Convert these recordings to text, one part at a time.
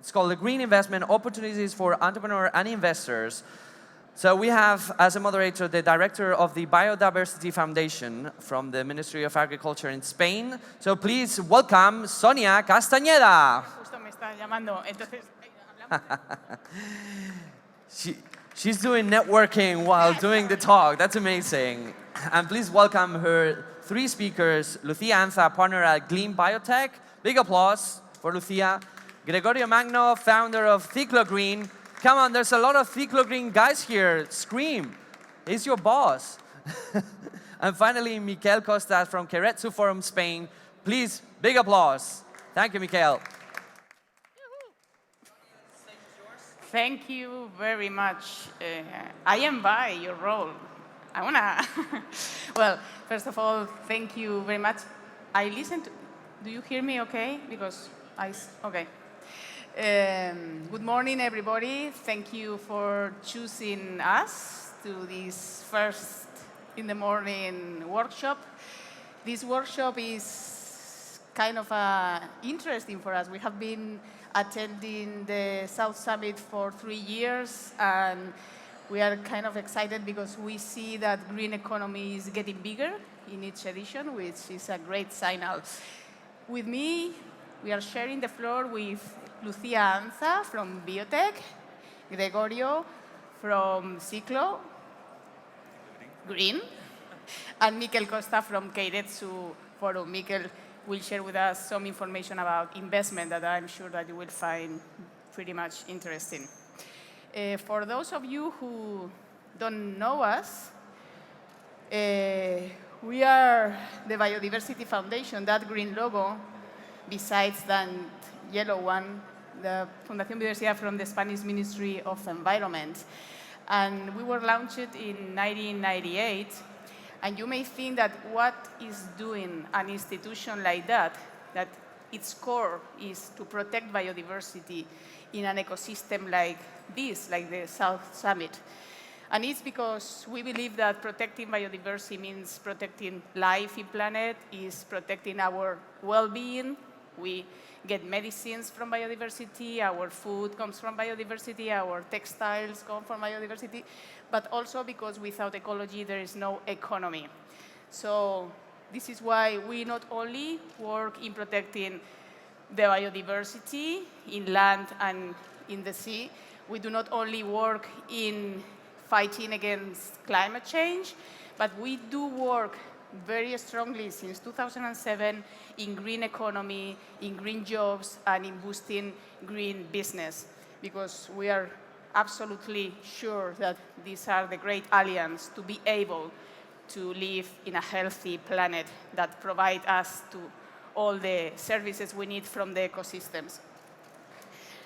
It's called the Green Investment Opportunities for Entrepreneurs and Investors. So we have, as a moderator, the director of the Biodiversity Foundation from the Ministry of Agriculture in Spain. So please welcome Sonia Castañeda. Justo me está llamando, entonces She's doing networking while doing the talk. That's amazing. And please welcome her three speakers: Lucia Anza, partner at Glean Biotech. Big applause for Lucia. Gregorio Magno, founder of Ciclo Green. Come on, there's a lot of Ciclo Green guys here. Scream. He's your boss. And finally, Miquel Costas from Keiretsu Forum Spain. Please, big applause. Thank you, Miquel. thank you very much. I envy your role. I wanna, well, first of all, thank you very much. I listened to, do you hear me okay? Because okay. Good morning, everybody. Thank you for choosing us to this first in the morning workshop. This workshop is kind of interesting for us. We have been attending the South Summit for 3 years, and we are kind of excited because we see that green economy is getting bigger in each edition, which is a great signal. With me, we are sharing the floor with Lucia Anza from Biotech, Gregorio from Ciclo Green, and Miquel Costa from Keiretsu Forum. Miquel will share with us some information about investment that I'm sure that you will find pretty much interesting. For those of you who don't know us, we are the Biodiversity Foundation. That green logo, besides that yellow one, the Fundación Biodiversidad from the Spanish Ministry of Environment. And we were launched in 1998. And you may think that what is doing an institution like that its core is to protect biodiversity in an ecosystem like this, like the South Summit. And it's because we believe that protecting biodiversity means protecting life in planet, is protecting our well-being. We get medicines from biodiversity, our food comes from biodiversity, our textiles come from biodiversity, but also because without ecology there is no economy. So this is why we not only work in protecting the biodiversity in land and in the sea, we do not only work in fighting against climate change, but we do work very strongly since 2007 in green economy, in green jobs, and in boosting green business, because we are absolutely sure that these are the great alliance to be able to live in a healthy planet that provide us to all the services we need from the ecosystems.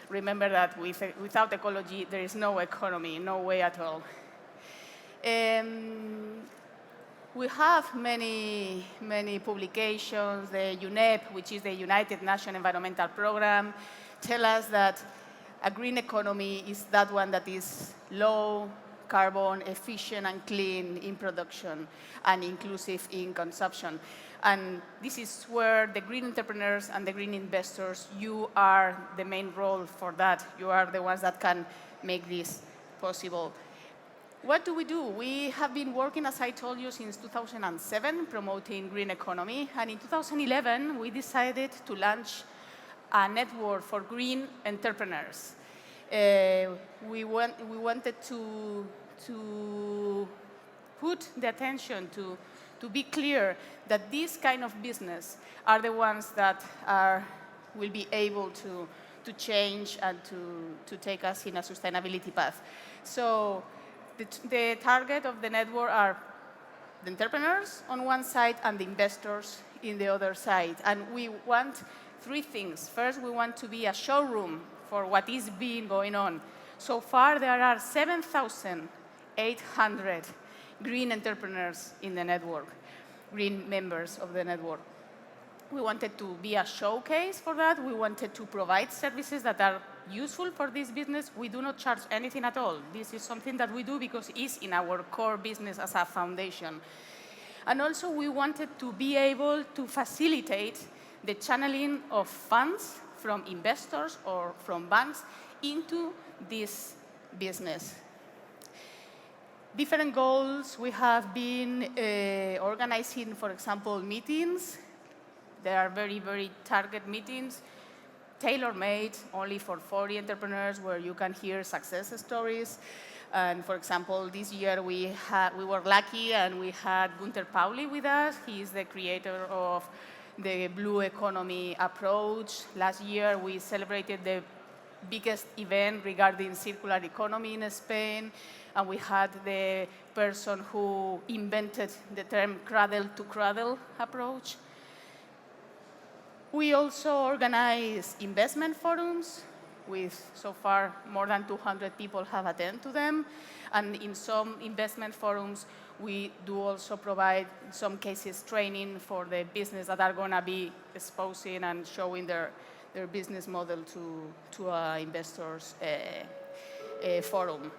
Remember that without ecology, there is no economy, no way at all. We have many publications. The UNEP, which is the United Nations Environmental Programme, tell us that a green economy is that one that is low carbon, efficient and clean in production, and inclusive in consumption. And this is where the green entrepreneurs and the green investors, you are the main role for that. You are the ones that can make this possible. What do? We have been working, as I told you, since 2007, promoting green economy. And in 2011, we decided to launch a network for green entrepreneurs. We wanted to put the attention to be clear that these kind of business are the ones that will be able to change and to take us in a sustainability path. So the target of the network are the entrepreneurs on one side and the investors in the other side. And we want three things. First, we want to be a showroom for what is being going on. So far, there are 7,800 green entrepreneurs in the network, green members of the network. We wanted to be a showcase for that. We wanted to provide services that are useful for this business. We do not charge anything at all. This is something that we do because it's in our core business as a foundation. And also, we wanted to be able to facilitate the channeling of funds from investors or from banks into this business. Different goals. We have been organizing, for example, meetings. There are very, very target meetings, tailor-made only for 40 entrepreneurs where you can hear success stories. And for example, this year we were lucky and we had Gunter Pauli with us. He is the creator of the Blue Economy approach. Last year we celebrated the biggest event regarding circular economy in Spain. And we had the person who invented the term cradle to cradle approach. We also organize investment forums with, so far, more than 200 people have attended to them. And in some investment forums, we do also provide some cases training for the business that are going to be exposing and showing their business model to investors forum.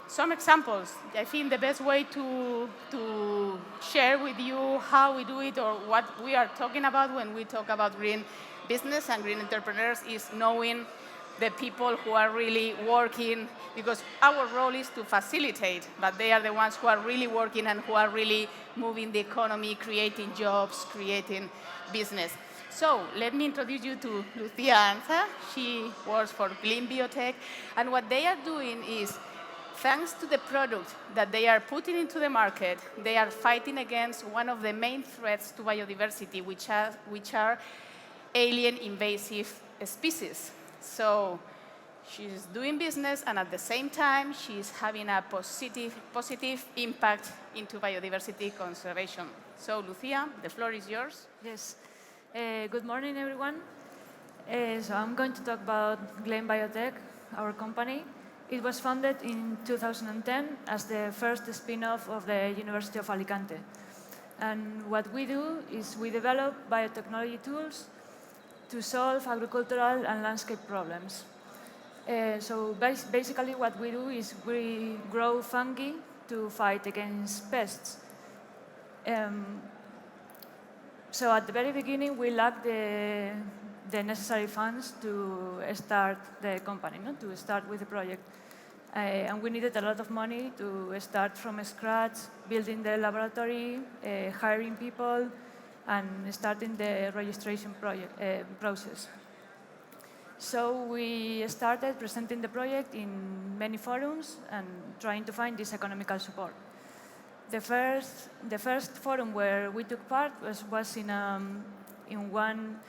Some examples. I think the best way to share with you how we do it or what we are talking about when we talk about green business and green entrepreneurs is knowing the people who are really working, because our role is to facilitate, but they are the ones who are really working and who are really moving the economy, creating jobs, creating business. So let me introduce you to Lucia Anza. She works for Gleam Biotech, and what they are doing is, thanks to the product that they are putting into the market, they are fighting against one of the main threats to biodiversity, which are alien invasive species. So she's doing business, and at the same time, she's having a positive impact into biodiversity conservation. So Lucia, the floor is yours. Yes. Good morning, everyone. So I'm going to talk about Gleam Biotech, our company. It was founded in 2010 as the first spin-off of the University of Alicante. And what we do is we develop biotechnology tools to solve agricultural and landscape problems. So basically what we do is we grow fungi to fight against pests. So at the very beginning, we lacked the necessary funds to start the company, to start with the project. And we needed a lot of money to start from scratch, building the laboratory, hiring people, and starting the registration process. So we started presenting the project in many forums and trying to find this economical support. The first forum where we took part was in one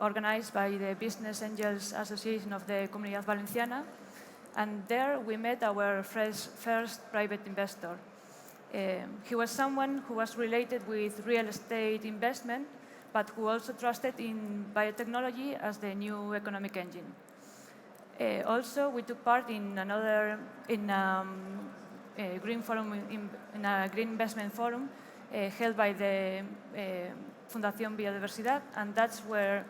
organized by the Business Angels Association of the Comunidad Valenciana, and there we met our first private investor. He was someone who was related with real estate investment, but who also trusted in biotechnology as the new economic engine. Also, we took part in a green forum, in a green investment forum held by the Fundación Biodiversidad, and that's where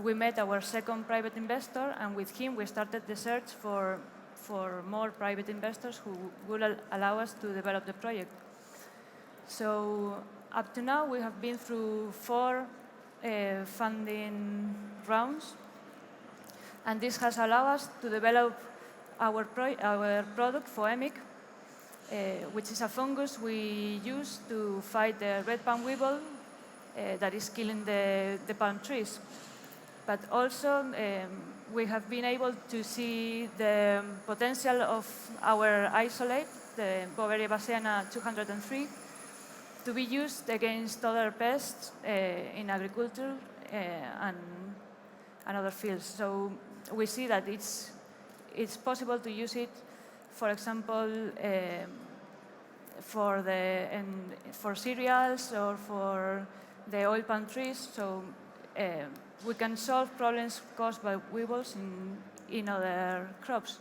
we met our second private investor, and with him we started the search for more private investors who would allow us to develop the project. So up to now we have been through 4 funding rounds, and this has allowed us to develop our product, Foemic, which is a fungus we use to fight the red palm weevil that is killing the palm trees. But also, we have been able to see the potential of our isolate, the Boveria bassiana 203, to be used against other pests in agriculture and other fields. So we see that it's possible to use it, for example, for cereals or for the oil palm trees. So we can solve problems caused by weevils in other crops.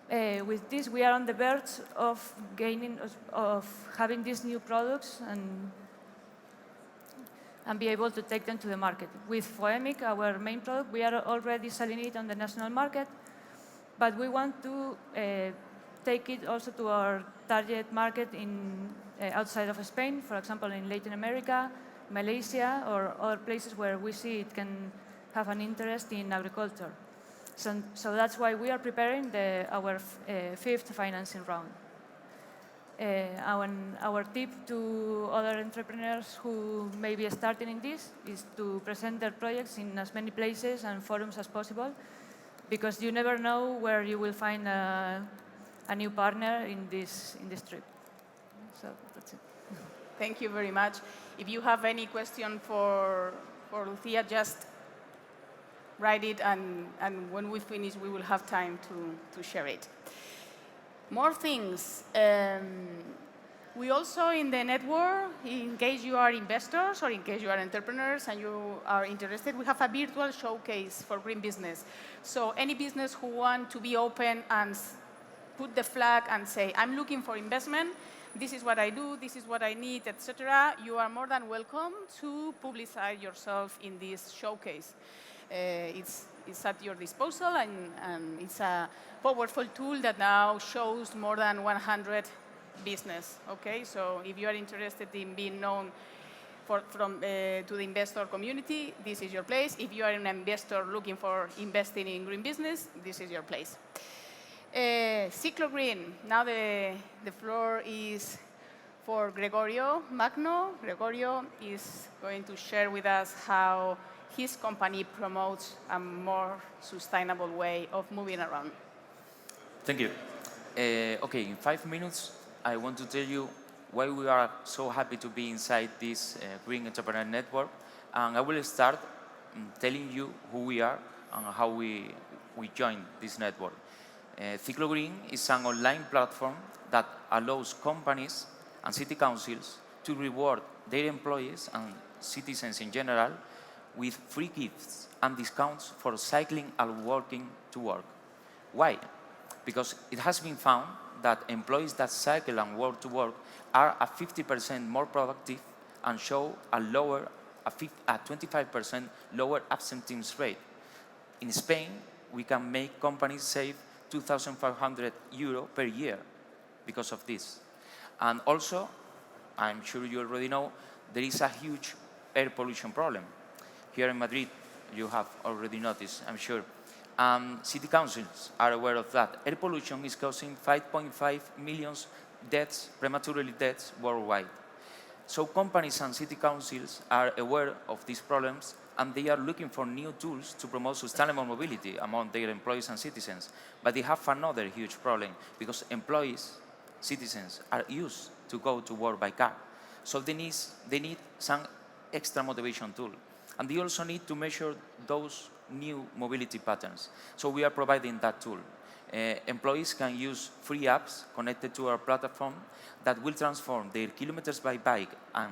With this, we are on the verge of having these new products and be able to take them to the market. With Foemic, our main product, we are already selling it on the national market, but we want to take it also to our target market outside of Spain, for example, in Latin America, Malaysia, or other places where we see it can have an interest in agriculture. So that's why we are preparing our fifth financing round. Our tip to other entrepreneurs who may be starting in this is to present their projects in as many places and forums as possible, because you never know where you will find a new partner in this trip. So that's it. Thank you very much. If you have any question for Lucia, just write it, and when we finish, we will have time to share it. More things. We also in the network, in case you are investors or in case you are entrepreneurs and you are interested, we have a virtual showcase for green business. So any business who want to be open and put the flag and say, I'm looking for investment, this is what I do, this is what I need, etc., you are more than welcome to publicize yourself in this showcase. It's at your disposal, and it's a powerful tool that now shows more than 100 business. Okay, so if you are interested in being known to the investor community, this is your place. If you are an investor looking for investing in green business, this is your place. Ciclo Green. Now the floor is for Gregorio Magno. Gregorio is going to share with us how his company promotes a more sustainable way of moving around. Thank you. Okay, in 5 minutes, I want to tell you why we are so happy to be inside this Green Entrepreneur Network. And I will start telling you who we are and how we joined this network. Ciclo Green is an online platform that allows companies and city councils to reward their employees and citizens in general with free gifts and discounts for cycling and walking to work. Why? Because it has been found that employees that cycle and walk to work are 50% more productive and show a 25% lower absenteeism rate. In Spain, we can make companies save €2,500 per year because of this. And also, I'm sure you already know, there is a huge air pollution problem. Here in Madrid, you have already noticed, I'm sure. City councils are aware of that. Air pollution is causing 5.5 million deaths, prematurely deaths worldwide. So companies and city councils are aware of these problems, and they are looking for new tools to promote sustainable mobility among their employees and citizens. But they have another huge problem, because employees, citizens, are used to go to work by car. So they need some extra motivation tool. And they also need to measure those new mobility patterns. So we are providing that tool. Employees can use free apps connected to our platform that will transform their kilometers by bike and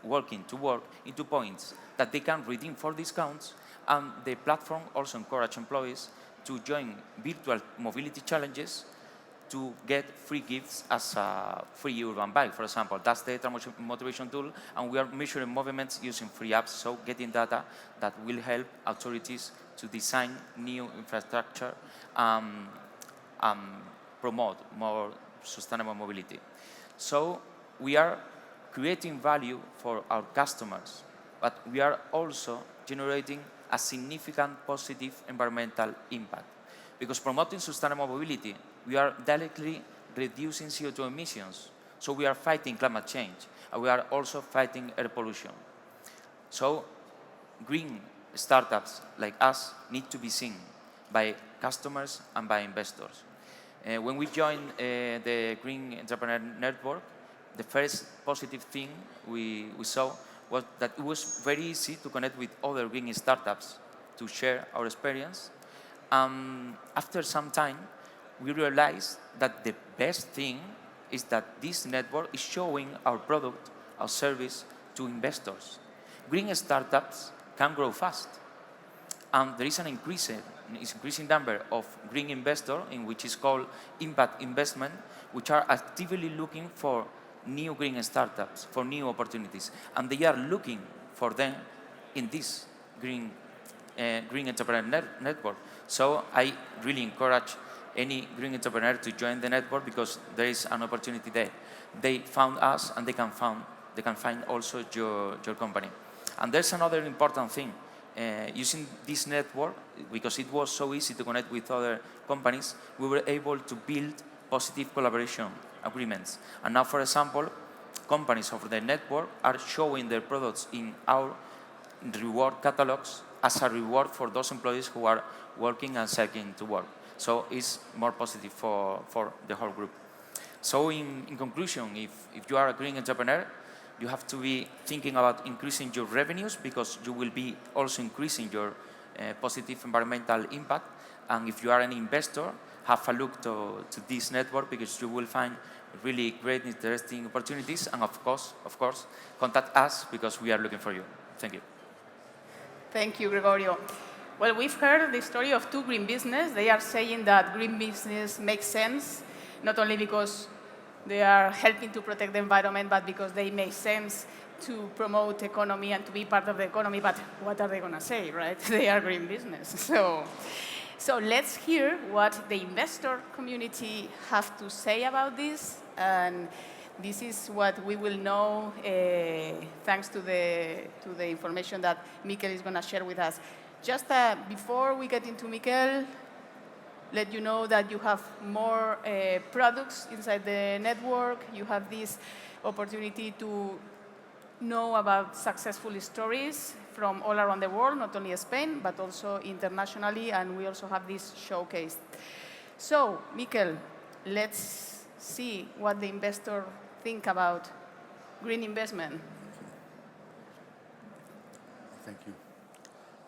walking to work into points that they can redeem for discounts. And the platform also encourages employees to join virtual mobility challenges to get free gifts as a free urban bike, for example. That's the motivation tool, and we are measuring movements using free apps, so getting data that will help authorities to design new infrastructure and promote more sustainable mobility. So we are creating value for our customers, but we are also generating a significant positive environmental impact. Because promoting sustainable mobility, we are directly reducing CO2 emissions. So we are fighting climate change, and we are also fighting air pollution. So green startups like us need to be seen by customers and by investors. When we joined the Green Entrepreneur Network, the first positive thing we saw was that it was very easy to connect with other green startups to share our experience. After some time, we realized that the best thing is that this network is showing our product, our service to investors. Green startups can grow fast. And there is an increasing number of green investors, in which is called impact investment, which are actively looking for new green startups, for new opportunities. And they are looking for them in this Green Entrepreneur Network. So I really encourage any green entrepreneur to join the network, because there is an opportunity there. They found us, and they can find also your company. And there's another important thing. using this network, because it was so easy to connect with other companies, we were able to build positive collaboration agreements. And now, for example, companies of the network are showing their products in our reward catalogs as a reward for those employees who are working and seeking to work. So it's more positive for the whole group. So in conclusion, if you are a green entrepreneur, you have to be thinking about increasing your revenues, because you will be also increasing your positive environmental impact. And if you are an investor, have a look to this network, because you will find really great, interesting opportunities. And of course, contact us, because we are looking for you. Thank you. Thank you, Gregorio. Well, we've heard the story of two green business. They are saying that green business makes sense, not only because they are helping to protect the environment, but because they make sense to promote economy and to be part of the economy. But what are they going to say, right? They are green business. So let's hear what the investor community have to say about this. And this is what we will know thanks to the information that Mikel is going to share with us. Just before we get into Mikel, let you know that you have more products inside the network. You have this opportunity to know about successful stories from all around the world, not only Spain, but also internationally, and we also have this showcased. So, Mikel, let's see what the investor think about green investment. Thank you.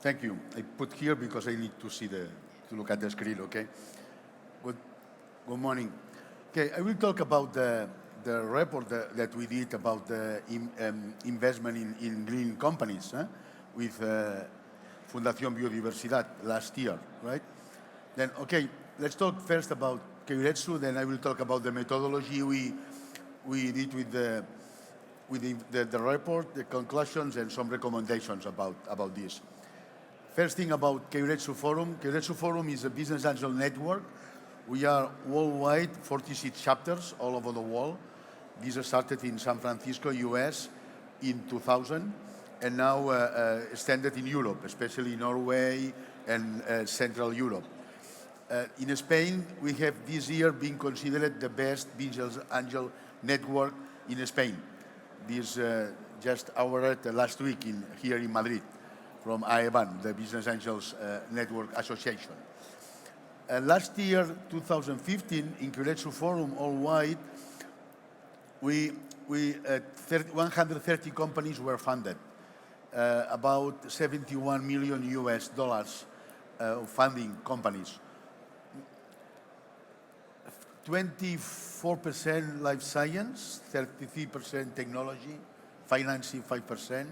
Thank you. I put here because I need to see to look at the screen, okay? Good morning. Okay, I will talk about the report that we did about the investment in green companies with Fundación Biodiversidad last year, right? Then, okay, let's talk first about Keiretsu, then I will talk about the methodology we did with the report, the conclusions, and some recommendations about this. First thing about Keiretsu Forum. Keiretsu Forum is a business angel network. We are worldwide, 46 chapters all over the world. These started in San Francisco, US, in 2000, and now extended in Europe, especially Norway and Central Europe. In Spain, we have this year been considered the best business angel network in Spain. This just awarded last week here in Madrid from AEBAN, the Business Angels Network Association. Last year, 2015, in Keiretsu Forum, all-wide, 130 companies were funded, about $71 million US funding companies. 24% life science, 33% technology, financing 5%,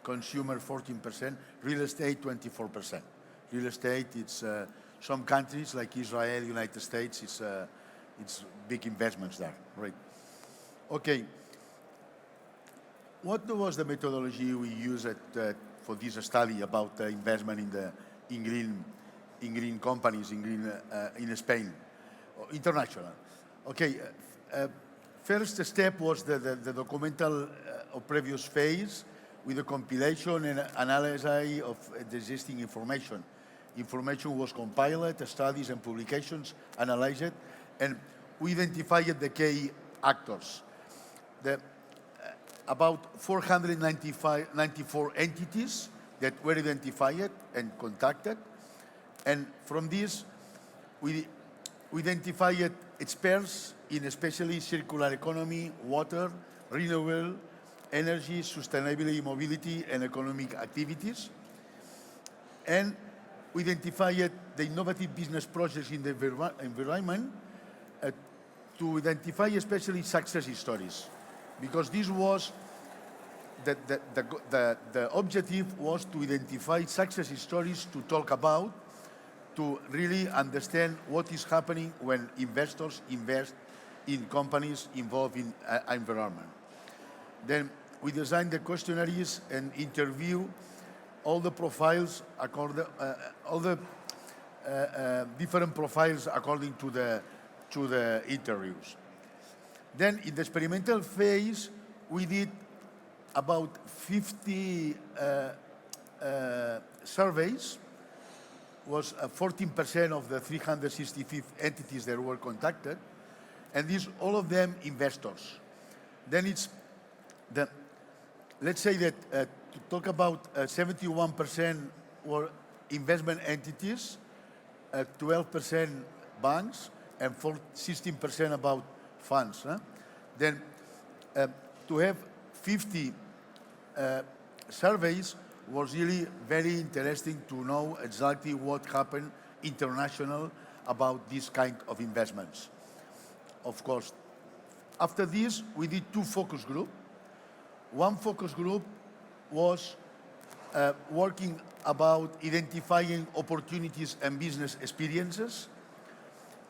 consumer 14%, real estate 24%. Real estate, it's some countries like Israel, United States, it's big investments there, right? Okay, what was the methodology we used for this study about investment in green companies in Spain, international? Okay, first step was the documental of previous phase with the compilation and analysis of the existing information. Information was compiled, studies and publications analyzed, and we identified the key actors. About 494 entities that were identified and contacted, and from this, we identified experts in especially circular economy, water, renewable energy, sustainability, mobility, and economic activities. And we identified the innovative business projects in the environment to identify especially success stories, because this was the objective was to identify success stories to talk about, to really understand what is happening when investors invest in companies involved in environment. Then we designed the questionnaires and interview all the profiles, all the different profiles according to the interviews. Then in the experimental phase, we did about 50 surveys was 14% of the 365 entities that were contacted, and these all of them investors. Then it's the, let's say that to talk about 71% were investment entities, 12% banks, and 16% about funds. Then to have 50 surveys was really very interesting to know exactly what happened international about this kind of investments. Of course, after this, we did 2 focus groups. One focus group was working about identifying opportunities and business experiences.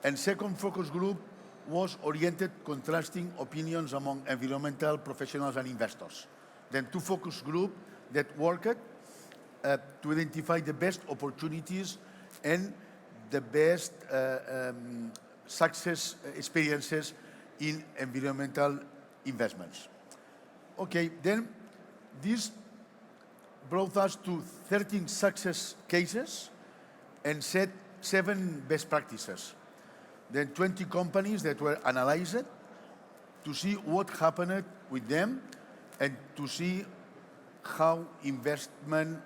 And second focus group was oriented contrasting opinions among environmental professionals and investors. Then 2 focus groups that worked to identify the best opportunities and the best success experiences in environmental investments. Okay, then this brought us to 13 success cases and set 7 best practices. Then 20 companies that were analyzed to see what happened with them and to see how investment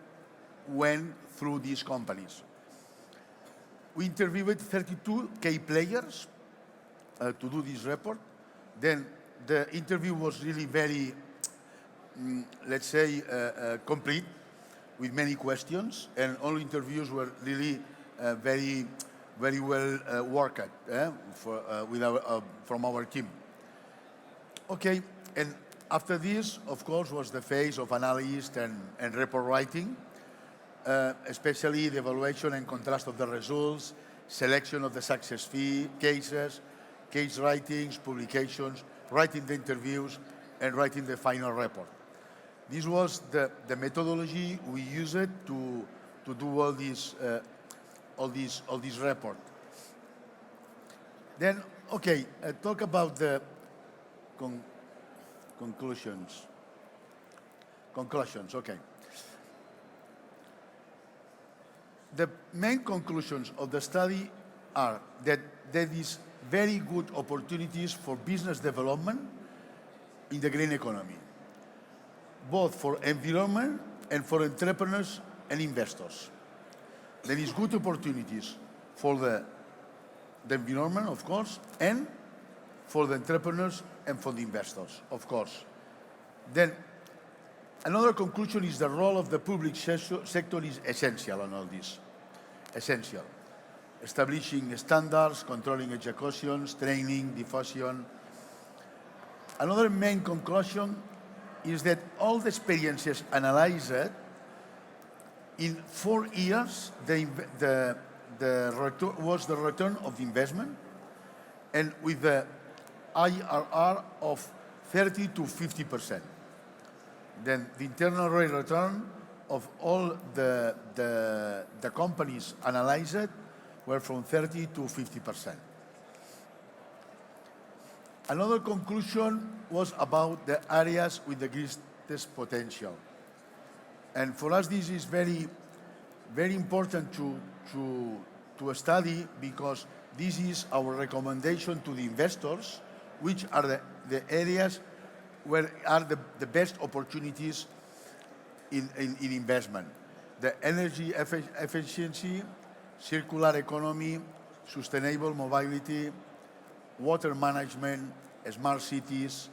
went through these companies. We interviewed 32 key players to do this report. Then the interview was really very, let's say, complete with many questions, and all interviews were really very well worked from our team. Okay, and after this, of course, was the phase of analysis and report writing, especially the evaluation and contrast of the results, selection of the success cases, case writings, publications, writing the interviews, and writing the final report. This was the methodology we used to do all these report. Then, okay, talk about the conclusions. Conclusions, okay. The main conclusions of the study are that there is very good opportunities for business development in the green economy, both for environment and for entrepreneurs and investors. There is good opportunities for the environment, of course, and for the entrepreneurs and for the investors, of course. Then another conclusion is the role of the public sector is essential on all this. Essential. Establishing standards, controlling executions, training, diffusion. Another main conclusion is that all the experiences analyzed, in 4 years, the return was the return of the investment, and with the IRR of 30 to 50%. Then the internal rate of return of all the companies analyzed were from 30 to 50%. Another conclusion was about the areas with the greatest potential. And for us, this is very, very important to study, because this is our recommendation to the investors, which are the areas where are the best opportunities in investment. The energy efficiency, circular economy, sustainable mobility, water management, smart cities,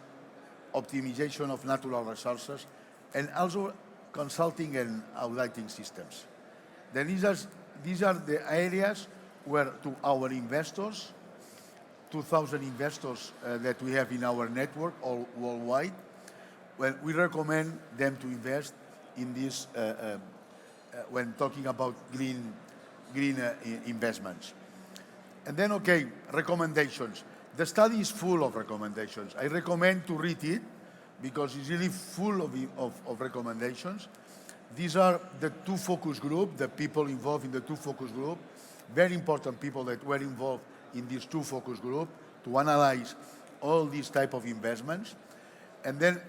optimization of natural resources, and also consulting and auditing systems. Then these are the areas where to our investors, 2,000 investors that we have in our network all worldwide, well, we recommend them to invest in this when talking about green investments. And then, okay, recommendations. The study is full of recommendations. I recommend to read it because it's really full of recommendations. These are the 2 focus groups, the people involved in the 2 focus groups, very important people that were involved in these 2 focus groups to analyze all these type of investments. And then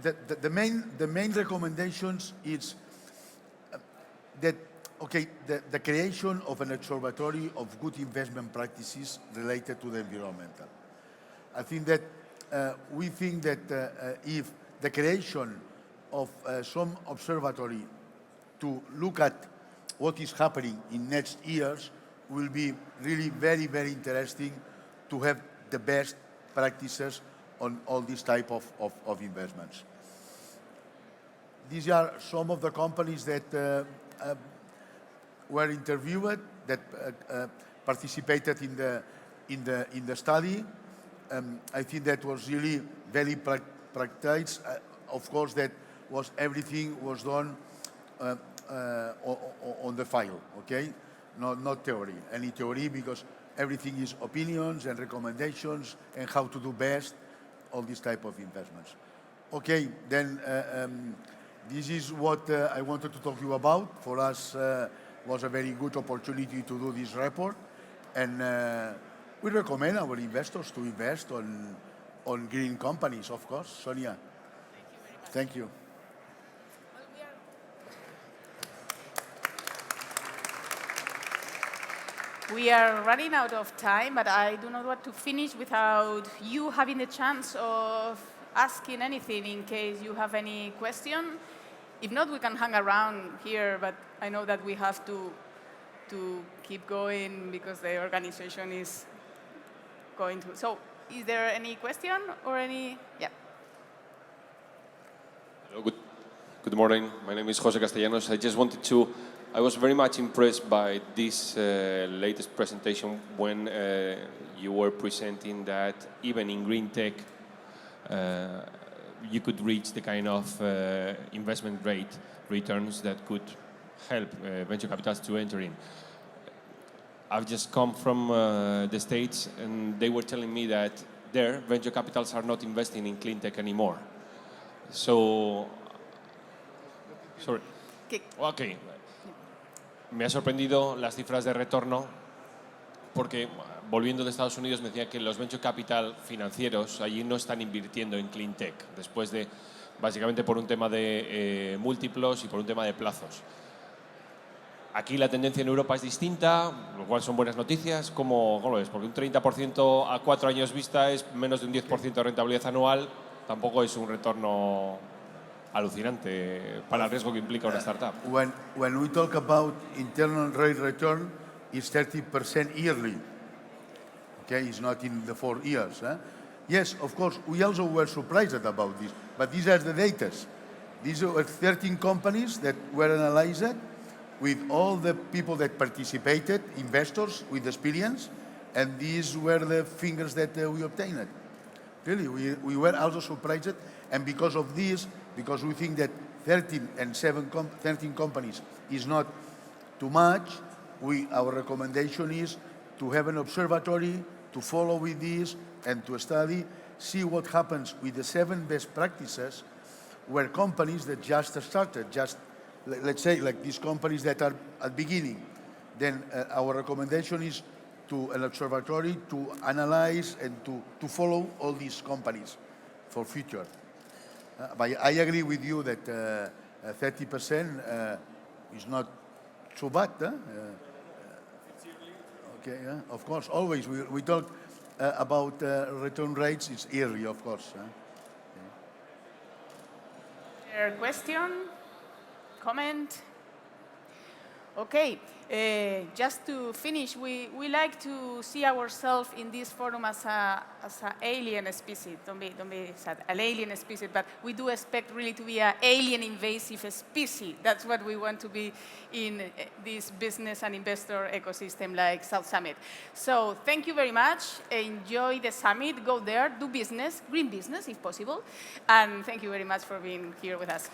the main recommendations is that, okay, the creation of an observatory of good investment practices related to the environmental. I think that we think that if the creation of some observatory to look at what is happening in next years will be really very, very interesting to have the best practices on all these type of investments. These are some of the companies that were interviewed, that participated in the study. I think that was really very practiced. Of course, that was everything was done on the file, okay? Not theory, any theory, because everything is opinions and recommendations and how to do best all these type of investments. Okay, then this is what I wanted to talk to you about. For us, was a very good opportunity to do this report, and we recommend our investors to invest on green companies, of course. Sonia. Thank you. We are running out of time, but I do not want to finish without you having the chance of asking anything in case you have any question. If not, we can hang around here, but I know that we have to keep going because the organization is going to. So, is there any question or any? Yeah. Hello, good morning. My name is Jose Castellanos. I was very much impressed by this latest presentation when you were presenting that even in green tech, you could reach the kind of investment rate returns that could help venture capitals to enter in. I've just come from the States, and they were telling me that there, venture capitals are not investing in clean tech anymore. So, sorry. Okay. Me ha sorprendido las cifras de retorno porque, volviendo de Estados Unidos, me decía que los venture capital financieros allí no están invirtiendo en clean tech, después de, básicamente por un tema de múltiplos y por un tema de plazos. Aquí la tendencia en Europa es distinta, lo cual son buenas noticias. ¿Cómo lo ves? Porque un 30% a 4 años vista es menos de un 10% de rentabilidad anual, tampoco es un retorno alucinante para el riesgo que implica una startup. When we talk about internal rate return, it's 30% yearly. Okay, it's not in the 4 years. Yes, of course, we also were surprised about this, but these are the data. These are 13 companies that were analyzed with all the people that participated, investors with experience, and these were the figures that we obtained. Really, we were also surprised, and because of this, because we think that 13 companies is not too much, our recommendation is to have an observatory, to follow with this, and to study, see what happens with the 7 best practices where companies that just started, let's say like these companies that are at beginning. Then our recommendation is to an observatory to analyze and to follow all these companies for future. But I agree with you that 30% is not so bad. Okay, yeah? Of course, always we talk about return rates. It's yearly, of course. Question, comment? Okay, just to finish, we like to see ourselves in this forum as an alien species. Don't be sad, an alien species, but we do expect really to be an alien invasive species. That's what we want to be in this business and investor ecosystem like South Summit. So thank you very much. Enjoy the summit. Go there, do business, green business if possible. And thank you very much for being here with us.